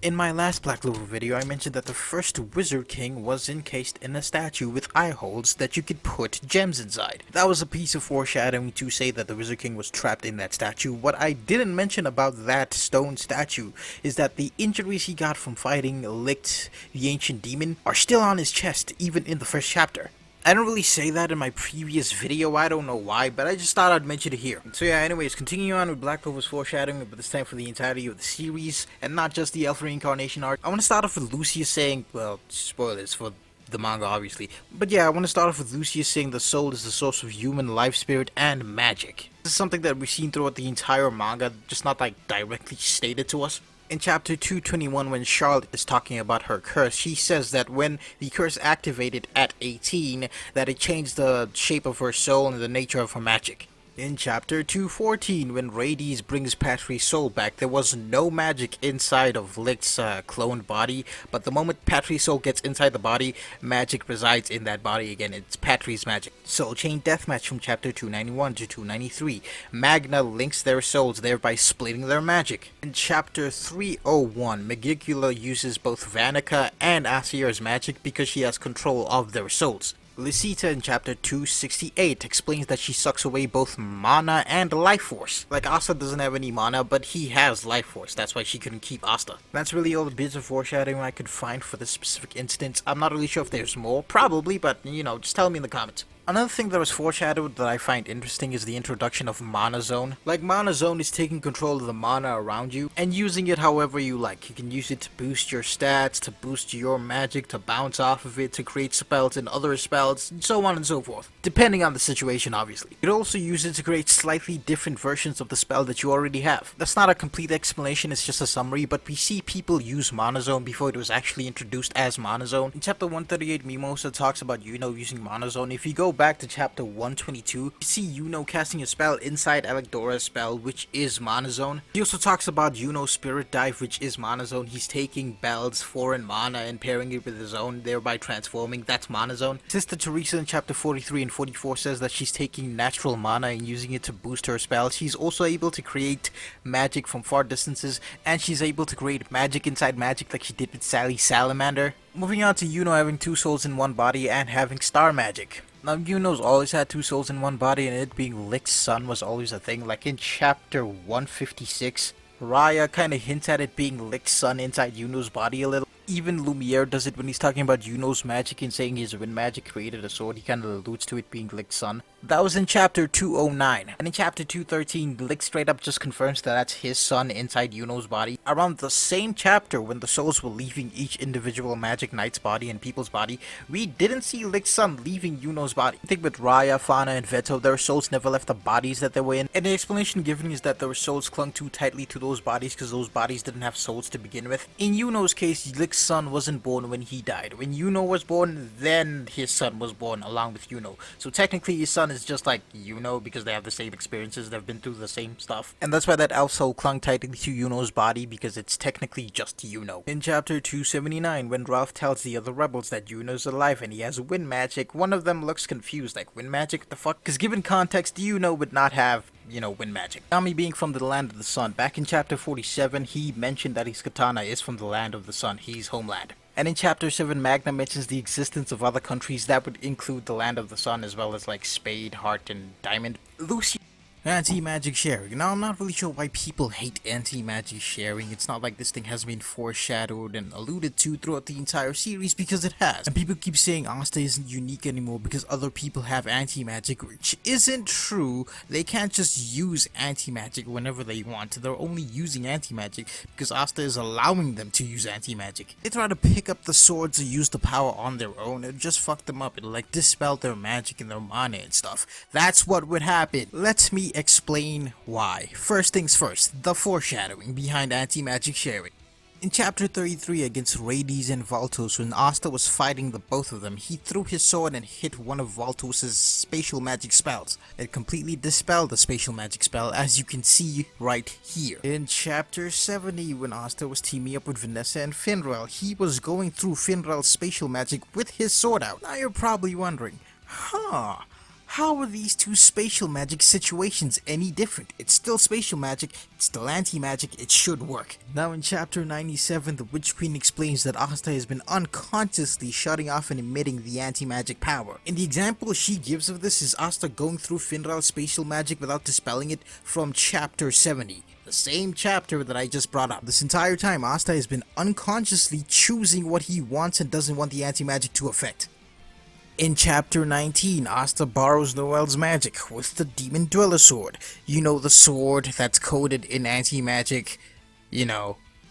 In my last Black Clover video, I mentioned that the first Wizard King was encased in a statue with eye holes that you could put gems inside. That was a piece of foreshadowing to say that the Wizard King was trapped in that statue. What I didn't mention about that stone statue is that the injuries he got from fighting Licht, the ancient demon, are still on his chest, even in the first chapter. I didn't really say that in my previous video, I don't know why, but I just thought I'd mention it here. So yeah, anyways, continuing on with Black Clover's foreshadowing, but this time for the entirety of the series, and not just the Elf Reincarnation arc. I want to start off with Lucius saying, well, spoilers for the manga obviously, but yeah, I want to start off with Lucius saying the soul is the source of human life, spirit, and magic. This is something that we've seen throughout the entire manga, just not like directly stated to us. In chapter 221, when Charlotte is talking about her curse, she says that when the curse activated at 18, that it changed the shape of her soul and the nature of her magic. In chapter 214, when Rades brings Patri's soul back, there was no magic inside of Licht's cloned body, but the moment Patri's soul gets inside the body, magic resides in that body again. It's Patri's magic. Soul Chain Deathmatch from chapter 291 to 293. Magna links their souls, thereby splitting their magic. In chapter 301, Megicula uses both Vanica and Asier's magic because she has control of their souls. Lysita in chapter 268 explains that she sucks away both mana and life force. Like, Asta doesn't have any mana, but he has life force. That's why she couldn't keep Asta. That's really all the bits of foreshadowing I could find for this specific instance. I'm not really sure if there's more, probably, but you know, just tell me in the comments. Another thing that was foreshadowed that I find interesting is the introduction of Mana Zone. Like, Mana Zone is taking control of the mana around you and using it however you like. You can use it to boost your stats, to boost your magic, to bounce off of it, to create spells and other spells, and so on and so forth. Depending on the situation, obviously. You can also use it to create slightly different versions of the spell that you already have. That's not a complete explanation, it's just a summary, but we see people use Mana Zone before it was actually introduced as Mana Zone. In chapter 138, Mimosa talks about Yuno using Mana Zone. If you go back to chapter 122, you see Yuno casting a spell inside Alekdora's spell, which is Mana Zone. He also talks about Yuno's Spirit Dive, which is Mana Zone. He's taking Bel's foreign mana and pairing it with his own, thereby transforming. That's Mana Zone. Sister Teresa in chapter 43 and 44 says that she's taking natural mana and using it to boost her spells. She's also able to create magic from far distances, and she's able to create magic inside magic like she did with Sally Salamander. Moving on to Yuno having two souls in one body and having star magic. Now, Yuno's always had two souls in one body, and it being Licht's son was always a thing. Like in chapter 156, Raya kinda hints at it being Licht's son inside Yuno's body a little. Even Lumiere does it when he's talking about Yuno's magic and saying his wind magic created a sword. He kinda alludes to it being Licht's son. That was in chapter 209. And in chapter 213, Licht straight up just confirms that that's his son inside Yuno's body. Around the same chapter, when the souls were leaving each individual Magic Knight's body and people's body, we didn't see Licht's son leaving Yuno's body. I think with Raya, Fauna, and Veto, their souls never left the bodies that they were in. And the explanation given is that their souls clung too tightly to those bodies because those bodies didn't have souls to begin with. In Yuno's case, Licht's son wasn't born when he died. When Yuno was born, then his son was born along with Yuno. So technically his son is just like Yuno because they have the same experiences, they've been through the same stuff. And that's why that elf soul clung tightly to Yuno's body, because it's technically just Yuno. In chapter 279, when Ralph tells the other rebels that Yuno's alive and he has wind magic, one of them looks confused, like, wind magic? What the fuck? Because given context, Yuno would not have, you know, wind magic. Nami being from the land of the sun, back in chapter 47, he mentioned that his katana is from the land of the sun, he's homeland. And in chapter 7, Magna mentions the existence of other countries that would include the land of the sun, as well as like Spade, Heart, and Diamond. Lucy. Anti-magic sharing. Now, I'm not really sure why people hate anti-magic sharing. It's not like this thing has been foreshadowed and alluded to throughout the entire series, because it has. And people keep saying Asta isn't unique anymore because other people have anti-magic, which isn't true. They can't just use anti-magic whenever they want. They're only using anti-magic because Asta is allowing them to use anti-magic. They try to pick up the swords or use the power on their own. It just fucked them up. It'll like dispel their magic and their mana and stuff. That's what would happen. Let me explain why. First things first, the foreshadowing behind anti-magic sharing. In chapter 33 against Rades and Valtos, when Asta was fighting the both of them, he threw his sword and hit one of Valtos' spatial magic spells. It completely dispelled the spatial magic spell, as you can see right here. In chapter 70, when Asta was teaming up with Vanessa and Finrel, he was going through Finrel's spatial magic with his sword out. Now you're probably wondering, How are these two spatial magic situations any different? It's still spatial magic, it's still anti-magic, it should work. Now in chapter 97, the Witch Queen explains that Asta has been unconsciously shutting off and emitting the anti-magic power. And the example she gives of this is Asta going through Finral's spatial magic without dispelling it from chapter 70. The same chapter that I just brought up. This entire time, Asta has been unconsciously choosing what he wants and doesn't want the anti-magic to affect. In chapter 19, Asta borrows Noel's magic with the Demon Dweller sword. You know, the sword that's coded in anti-magic,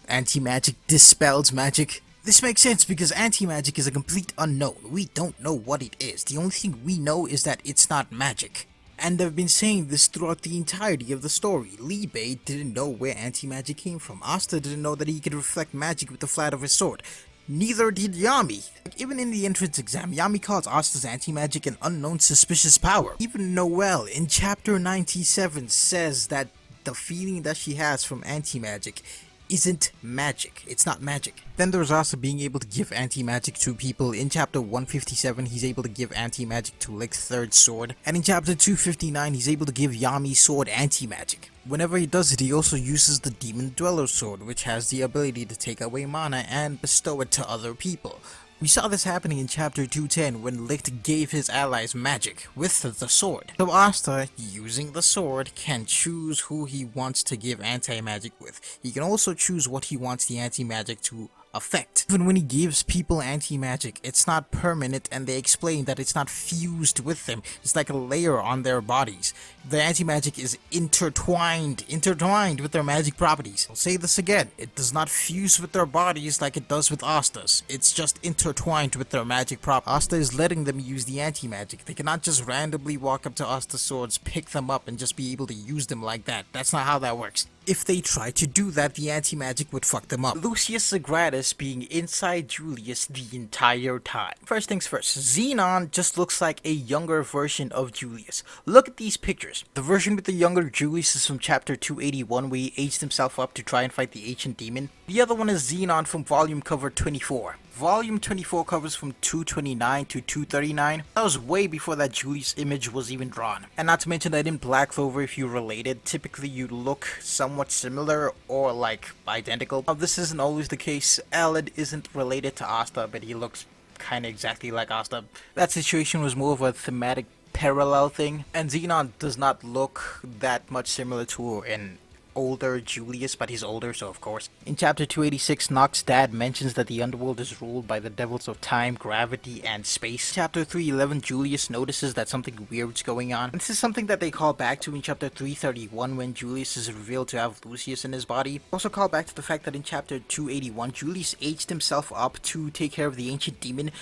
anti-magic dispels magic. This makes sense because anti-magic is a complete unknown. We don't know what it is. The only thing we know is that it's not magic. And I've been saying this throughout the entirety of the story. Li Bei didn't know where anti-magic came from. Asta didn't know that he could reflect magic with the flat of his sword. Neither did Yami. Even in the entrance exam, Yami calls Asta's anti-magic an unknown suspicious power. Even Noelle in chapter 97 says that the feeling that she has from anti-magic isn't magic. It's not magic. Then there's Asta being able to give anti-magic to people. In chapter 157, he's able to give anti-magic to Lick's third sword. And in chapter 259, he's able to give Yami's sword anti-magic. Whenever he does it, he also uses the Demon Dweller sword, which has the ability to take away mana and bestow it to other people. We saw this happening in chapter 210 when Licht gave his allies magic with the sword. So Asta, using the sword, can choose who he wants to give anti-magic with. He can also choose what he wants the anti-magic to affect. Even when he gives people anti-magic, it's not permanent, and they explain that it's not fused with them. It's like a layer on their bodies. The anti-magic is intertwined with their magic properties. I'll say this again, it does not fuse with their bodies like it does with Asta's. It's just intertwined with their magic properties. Asta is letting them use the anti-magic. They cannot just randomly walk up to Asta's swords, pick them up, and just be able to use them like that. That's not how that works. If they try to do that, the anti-magic would fuck them up. Lucius Zagratis being inside Julius the entire time. First things first, Xenon just looks like a younger version of Julius. Look at these pictures. The version with the younger Julius is from chapter 281 where he aged himself up to try and fight the ancient demon. The other one is Xenon from volume cover 24. Volume 24 covers from 229 to 239. That was way before that Julius image was even drawn. And not to mention that in Black Clover, if you're related, typically you look somewhat similar or like identical. Now, this isn't always the case. Aled isn't related to Asta, but he looks kinda exactly like Asta. That situation was more of a thematic parallel thing, and Xenon does not look that much similar to an older Julius, but he's older, so of course. In chapter 286, Nox's dad mentions that the underworld is ruled by the devils of time, gravity, and space. Chapter 311, Julius notices that something weird's going on. And this is something that they call back to in chapter 331 when Julius is revealed to have Lucius in his body. Also call back to the fact that in chapter 281, Julius aged himself up to take care of the ancient demon,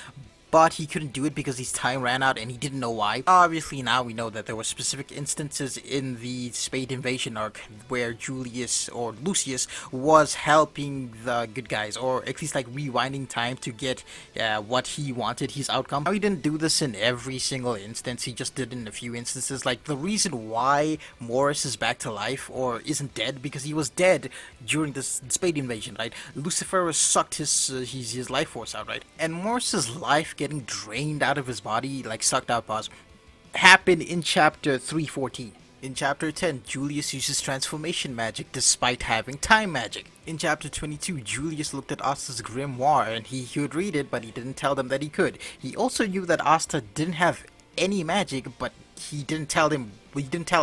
but he couldn't do it because his time ran out and he didn't know why. Obviously now we know that there were specific instances in the Spade Invasion arc where Julius or Lucius was helping the good guys, or at least like rewinding time to get what he wanted, his outcome. Now he didn't do this in every single instance, he just did it in a few instances. Like the reason why Morris is back to life or isn't dead, because he was dead during the Spade Invasion, right? Lucifer sucked his life force out, right? And Morris's life getting drained out of his body, like sucked out, happened in chapter 314. In chapter 10, Julius uses transformation magic despite having time magic. In chapter 22, Julius looked at Asta's grimoire and he could read it, but he didn't tell them that he could. He also knew that Asta didn't have any magic, but he didn't tell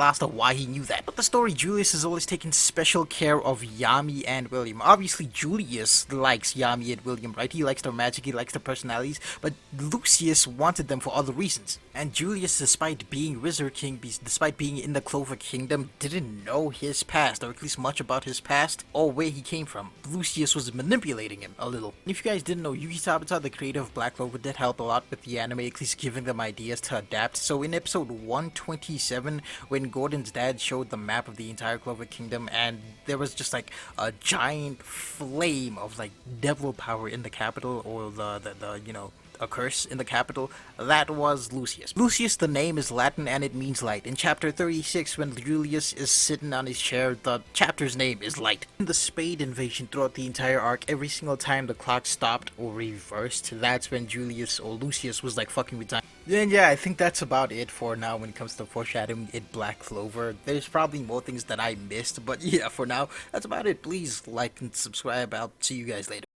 Asta why he knew that. But the story, Julius has always taken special care of Yami and William. Obviously, Julius likes Yami and William, right? He likes their magic, he likes their personalities, but Lucius wanted them for other reasons. And Julius, despite being Wizard King, despite being in the Clover Kingdom, didn't know his past, or at least much about his past, or where he came from. Lucius was manipulating him a little. And if you guys didn't know, Yuki Tabata, the creator of Black Clover, did help a lot with the anime, at least giving them ideas to adapt. So in episode 127, when Gordon's dad showed the map of the entire Clover Kingdom, and there was just like a giant flame of like devil power in the capital, or the a curse in the capital, that was Lucius. Lucius, the name is Latin and it means light. In chapter 36, when Julius is sitting on his chair, the chapter's name is Light. In the Spade invasion throughout the entire arc, every single time the clock stopped or reversed, that's when Julius or Lucius was like fucking with time. And yeah, I think that's about it for now when it comes to foreshadowing in Black Clover. There's probably more things that I missed, but yeah, for now, that's about it. Please like and subscribe. I'll see you guys later.